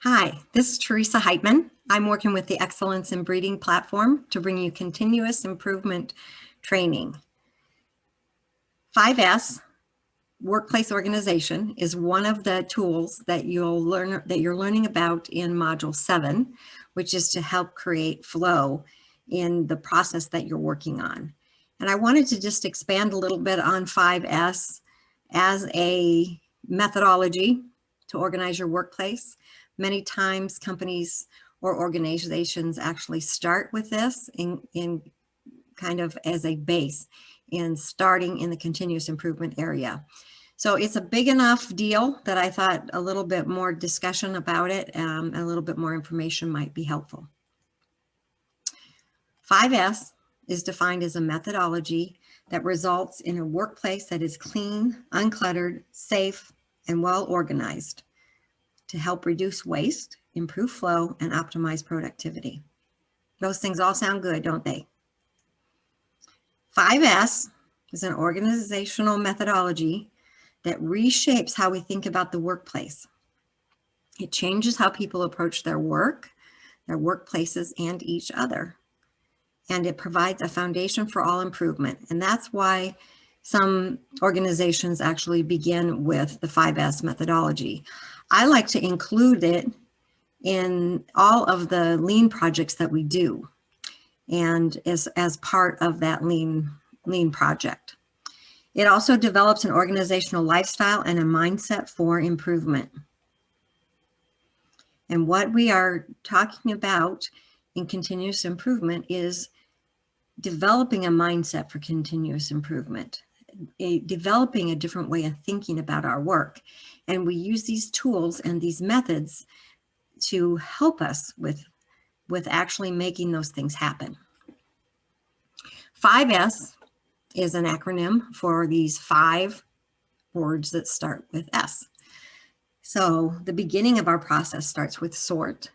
Hi, this is Teresa Heitman. I'm working with the Excellence in Breeding platform to bring you continuous improvement training. 5S, workplace organization, is one of the tools that you're learning about in Module 7, which is to help create flow in the process that you're working on. And I wanted to just expand a little bit on 5S as a methodology to organize your workplace. Many times companies or organizations actually start with this in kind of as a base in starting in the continuous improvement area. So it's a big enough deal that I thought a little bit more discussion about it and a little bit more information might be helpful. 5S is defined as a methodology that results in a workplace that is clean, uncluttered, safe, and well organized to help reduce waste, improve flow, and optimize productivity. Those things all sound good, don't they? 5S is an organizational methodology that reshapes how we think about the workplace. It changes how people approach their work, their workplaces, and each other. And it provides a foundation for all improvement. And that's why some organizations actually begin with the 5S methodology. I like to include it in all of the lean projects that we do and as part of that lean project. It also develops an organizational lifestyle and a mindset for improvement. And what we are talking about in continuous improvement is developing a mindset for continuous improvement, developing a different way of thinking about our work. And we use these tools and these methods to help us with actually making those things happen. 5S is an acronym for these 5 words that start with S. So the beginning of our process starts with sort.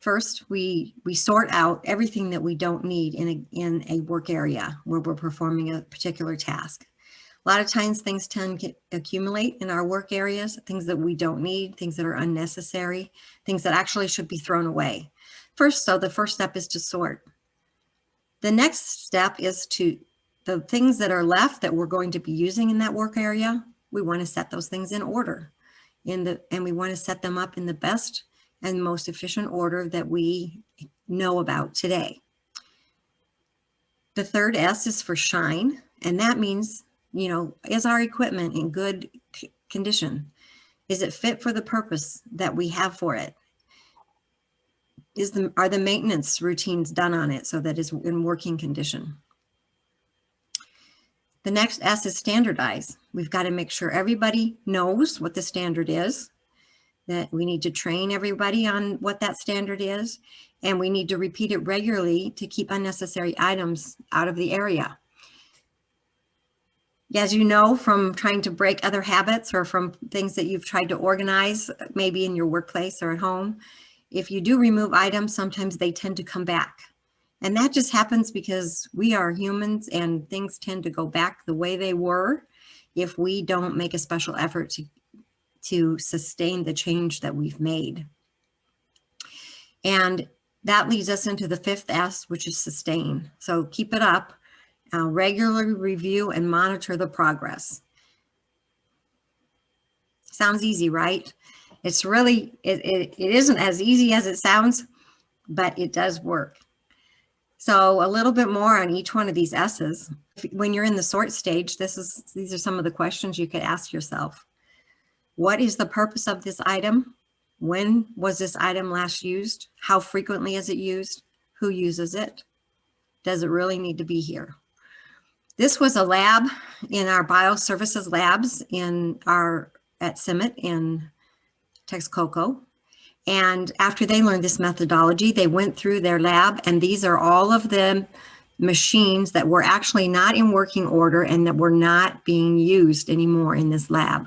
First, we sort out everything that we don't need in a work area where we're performing a particular task. A lot of times things tend to accumulate in our work areas, things that we don't need, things that are unnecessary, things that actually should be thrown away. So the first step is to sort. The next step is the things that are left that we're going to be using in that work area, we want to set those things in order. And we want to set them up in the best and most efficient order that we know about today. The third S is for shine, and that means, is our equipment in good condition? Is it fit for the purpose that we have for it? Are the maintenance routines done on it so that it's in working condition? The next S is standardize. We've got to make sure everybody knows what the standard is, that we need to train everybody on what that standard is, and we need to repeat it regularly to keep unnecessary items out of the area. As you know from trying to break other habits or from things that you've tried to organize, maybe in your workplace or at home, if you do remove items, sometimes they tend to come back. And that just happens because we are humans and things tend to go back the way they were if we don't make a special effort to sustain the change that we've made. And that leads us into the 5th S, which is sustain. So keep it up, regularly review and monitor the progress. Sounds easy, right? It's really, it isn't as easy as it sounds, but it does work. So a little bit more on each one of these S's. When you're in the sort stage, these are some of the questions you could ask yourself. What is the purpose of this item? When was this item last used? How frequently is it used? Who uses it? Does it really need to be here? This was a lab in our bioservices labs at Summit in Texcoco. And after they learned this methodology, they went through their lab, and these are all of the machines that were actually not in working order and that were not being used anymore in this lab.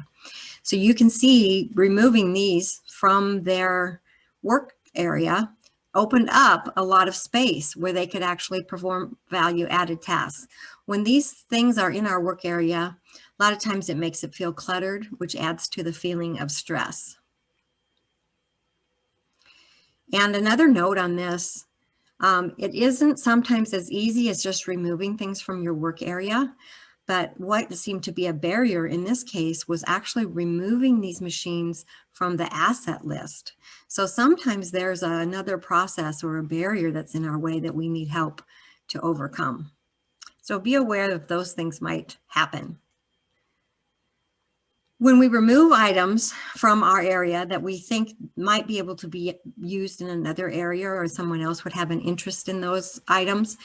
So you can see removing these from their work area opened up a lot of space where they could actually perform value-added tasks. When these things are in our work area, a lot of times it makes it feel cluttered, which adds to the feeling of stress. And another note on this, it isn't sometimes as easy as just removing things from your work area, but what seemed to be a barrier in this case was actually removing these machines from the asset list. So sometimes there's another process or a barrier that's in our way that we need help to overcome. So be aware that those things might happen. When we remove items from our area that we think might be able to be used in another area or someone else would have an interest in those items,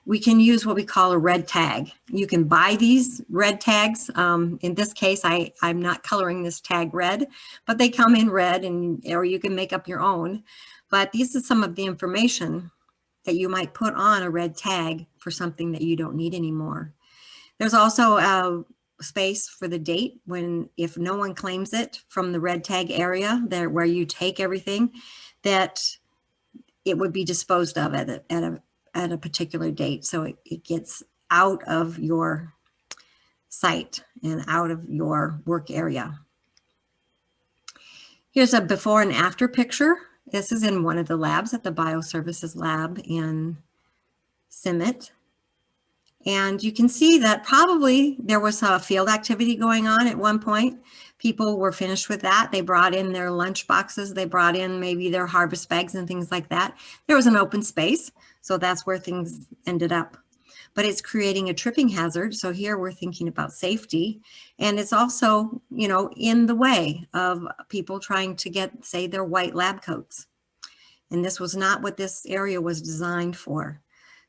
we can use what we call a red tag. You can buy these red tags. In this case, I'm not coloring this tag red, but they come in red, or you can make up your own. But these are some of the information that you might put on a red tag for something that you don't need anymore. There's also a space for the date if no one claims it from the red tag area there where you take everything, that it would be disposed of at a particular date. So it gets out of your site and out of your work area. Here's a before and after picture. This is in one of the labs at the Bioservices lab in CIMMIT. And you can see that probably there was a field activity going on at one point. People were finished with that. They brought in their lunch boxes. They brought in maybe their harvest bags and things like that. There was an open space, so that's where things ended up. But it's creating a tripping hazard. So here we're thinking about safety. And it's also, in the way of people trying to get, say, their white lab coats. And this was not what this area was designed for.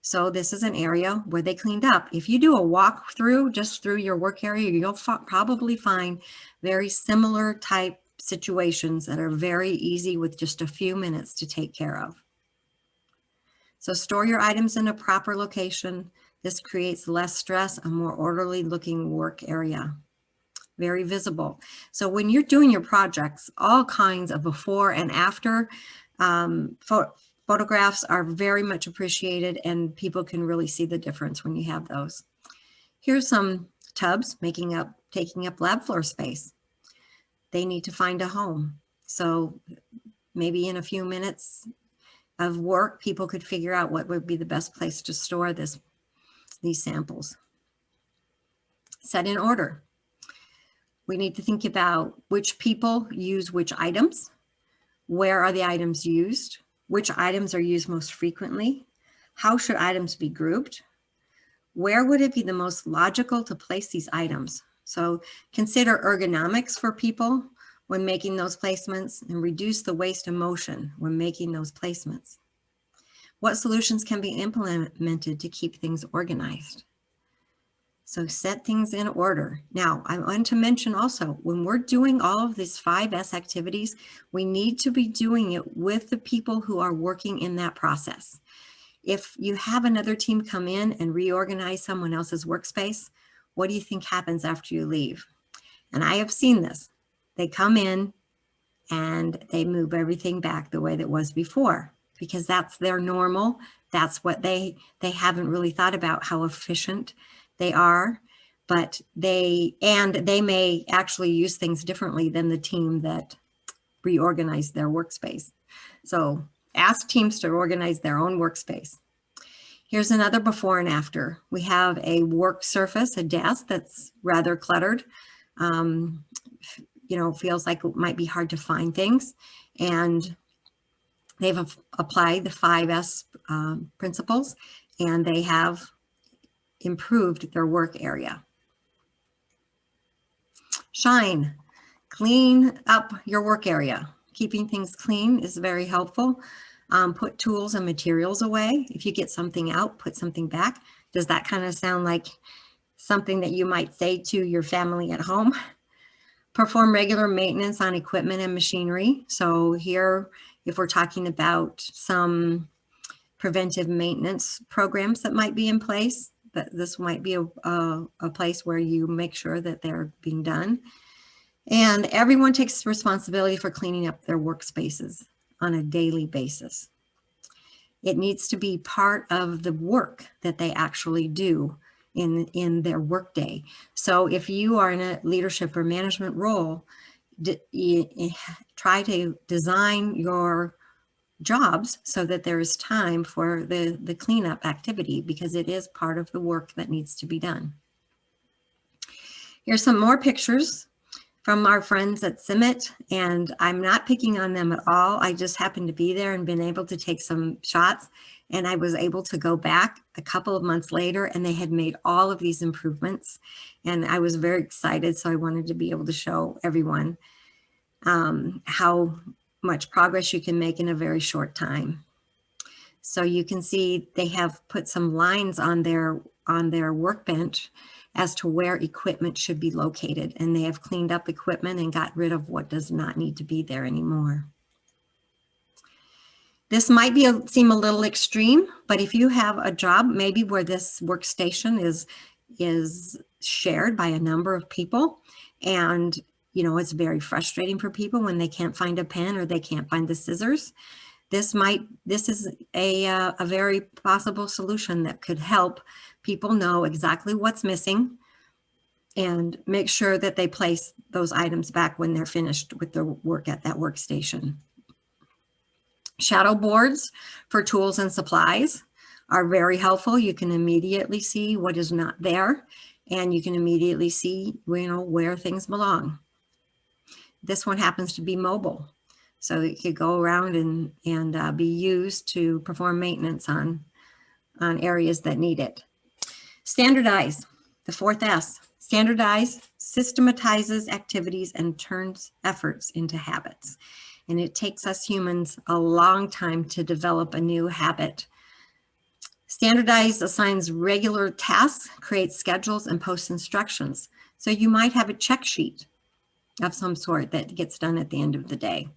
So this is an area where they cleaned up. If you do a walk through just through your work area, you'll probably find very similar type situations that are very easy with just a few minutes to take care of. So store your items in a proper location. This creates less stress, a more orderly looking work area. Very visible. So when you're doing your projects, all kinds of before and after photographs are very much appreciated, and people can really see the difference when you have those. Here's some tubs taking up lab floor space. They need to find a home. So maybe in a few minutes of work, people could figure out what would be the best place to store these samples. Set in order. We need to think about which people use which items. Where are the items used? Which items are used most frequently? How should items be grouped? Where would it be the most logical to place these items? So consider ergonomics for people when making those placements, and reduce the waste of motion when making those placements. What solutions can be implemented to keep things organized? So set things in order. Now, I want to mention also, when we're doing all of these 5S activities, we need to be doing it with the people who are working in that process. If you have another team come in and reorganize someone else's workspace, what do you think happens after you leave? And I have seen this. They come in and they move everything back the way that was before, because that's their normal. That's what they haven't really thought about how efficient they are, but they may actually use things differently than the team that reorganized their workspace. So ask teams to organize their own workspace. Here's another before and after. We have a work surface, a desk that's rather cluttered. Feels like it might be hard to find things. And they've applied the 5S principles, and they have improved their work area. Shine, clean up your work area. Keeping things clean is very helpful. Put tools and materials away. If you get something out, put something back. Does that kind of sound like something that you might say to your family at home? Perform regular maintenance on equipment and machinery. So here, if we're talking about some preventive maintenance programs that might be in place, that this might be a place where you make sure that they're being done. And everyone takes responsibility for cleaning up their workspaces on a daily basis. It needs to be part of the work that they actually do in their workday. So if you are in a leadership or management role, try to design your jobs so that there is time for the cleanup activity, because it is part of the work that needs to be done. Here's some more pictures from our friends at Summit, and I'm not picking on them at all. I just happened to be there and been able to take some shots, and I was able to go back a couple of months later, and they had made all of these improvements, and I was very excited, so I wanted to be able to show everyone how much progress you can make in a very short time. So you can see they have put some lines on their workbench as to where equipment should be located, and they have cleaned up equipment and got rid of what does not need to be there anymore. This might seem a little extreme, but if you have a job maybe where this workstation is shared by a number of people, and it's very frustrating for people when they can't find a pen or they can't find the scissors, this is a very possible solution that could help people know exactly what's missing and make sure that they place those items back when they're finished with their work at that workstation. Shadow boards for tools and supplies are very helpful. You can immediately see what is not there, and you can immediately see where things belong. This one happens to be mobile, so it could go around and be used to perform maintenance on areas that need it. Standardize, the fourth S. Standardize systematizes activities and turns efforts into habits. And it takes us humans a long time to develop a new habit. Standardize assigns regular tasks, creates schedules, and posts instructions. So you might have a check sheet of some sort that gets done at the end of the day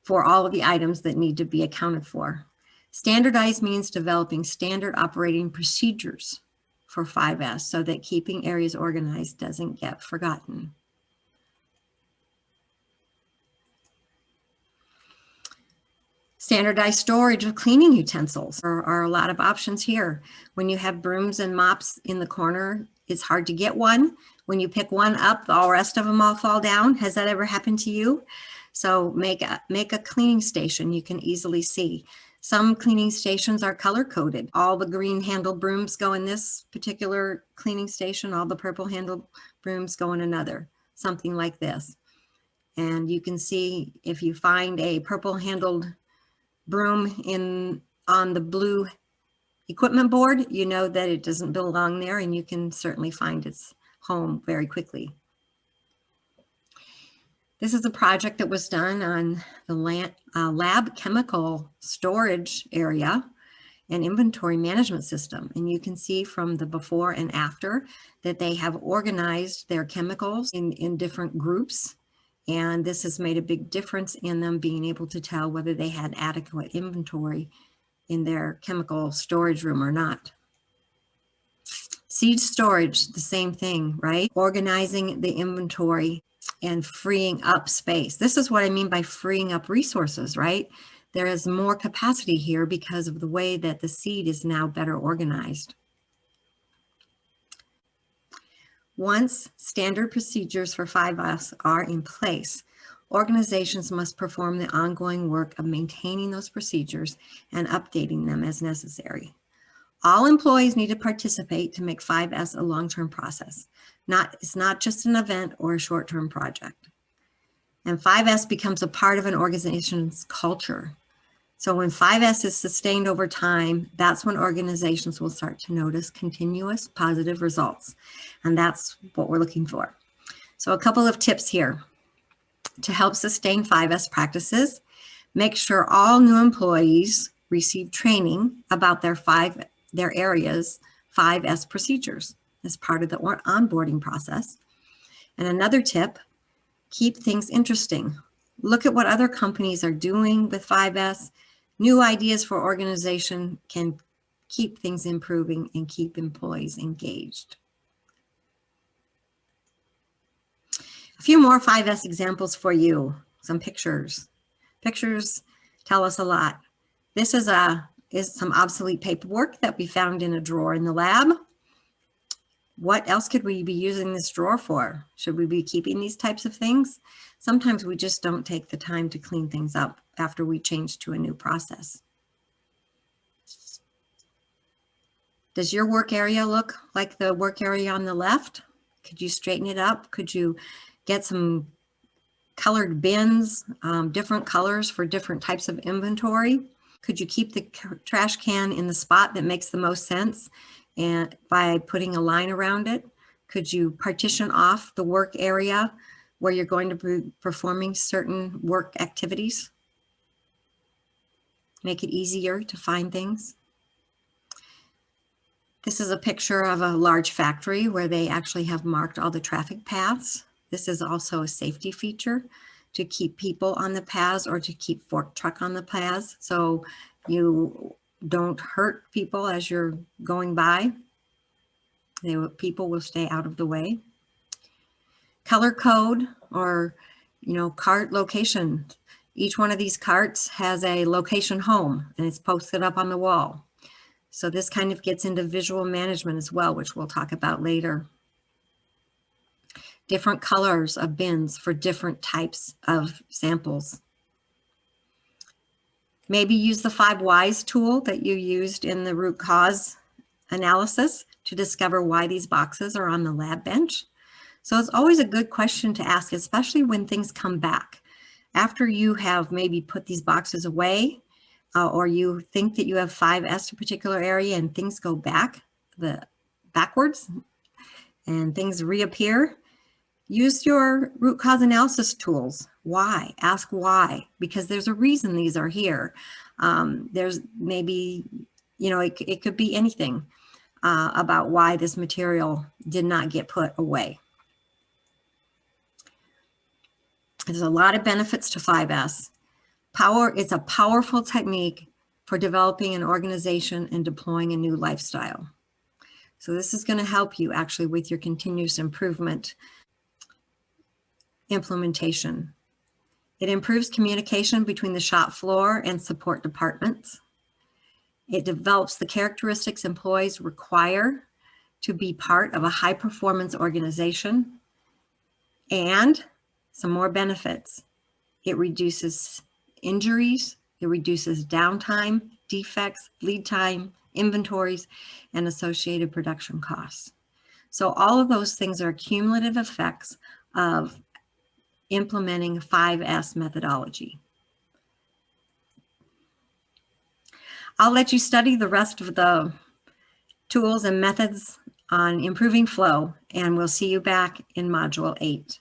for all of the items that need to be accounted for. Standardize means developing standard operating procedures for 5S so that keeping areas organized doesn't get forgotten. Standardized storage of cleaning utensils. There are a lot of options here. When you have brooms and mops in the corner, it's hard to get one. When you pick one up, the rest of them all fall down. Has that ever happened to you? So make a cleaning station you can easily see. Some cleaning stations are color coded. All the green handled brooms go in this particular cleaning station. All the purple handled brooms go in another, something like this. And you can see if you find a purple handled broom on the blue equipment board, you know that it doesn't belong there, and you can certainly find its home very quickly. This is a project that was done on the lab chemical storage area and inventory management system. And you can see from the before and after that they have organized their chemicals in different groups. And this has made a big difference in them being able to tell whether they had adequate inventory in their chemical storage room or not. Seed storage, the same thing, right? Organizing the inventory and freeing up space. This is what I mean by freeing up resources, right? There is more capacity here because of the way that the seed is now better organized. Once standard procedures for 5S are in place, organizations must perform the ongoing work of maintaining those procedures and updating them as necessary. All employees need to participate to make 5S a long-term process. It's not just an event or a short-term project. And 5S becomes a part of an organization's culture. So when 5S is sustained over time, that's when organizations will start to notice continuous positive results. And that's what we're looking for. So a couple of tips here to help sustain 5S practices. Make sure all new employees receive training about their area's 5S procedures as part of the onboarding process. And another tip, keep things interesting. Look at what other companies are doing with 5S. New ideas for organization can keep things improving and keep employees engaged. A few more 5S examples for you, some pictures. Pictures tell us a lot. This is some obsolete paperwork that we found in a drawer in the lab. What else could we be using this drawer for? Should we be keeping these types of things? Sometimes we just don't take the time to clean things up after we change to a new process. Does your work area look like the work area on the left? Could you straighten it up? Could you get some colored bins, different colors for different types of inventory? Could you keep the trash can in the spot that makes the most sense and by putting a line around it? Could you partition off the work area where you're going to be performing certain work activities? Make it easier to find things. This is a picture of a large factory where they actually have marked all the traffic paths. This is also a safety feature to keep people on the paths or to keep fork truck on the paths so you don't hurt people as you're going by. People will stay out of the way. Color code or, cart location. Each one of these carts has a location home and it's posted up on the wall. So this kind of gets into visual management as well, which we'll talk about later. Different colors of bins for different types of samples. Maybe use the 5 whys tool that you used in the root cause analysis to discover why these boxes are on the lab bench. So it's always a good question to ask, especially when things come back. After you have maybe put these boxes away, or you think that you have 5S to a particular area and things go backwards and things reappear, use your root cause analysis tools. Why? Ask why, because there's a reason these are here. There's maybe, it could be anything about why this material did not get put away. There's a lot of benefits to 5S. It's a powerful technique for developing an organization and deploying a new lifestyle. So this is going to help you actually with your continuous improvement implementation. It improves communication between the shop floor and support departments. It develops the characteristics employees require to be part of a high-performance organization. And some more benefits. It reduces injuries, it reduces downtime, defects, lead time, inventories, and associated production costs. So all of those things are cumulative effects of implementing 5S methodology. I'll let you study the rest of the tools and methods on improving flow, and we'll see you back in Module 8.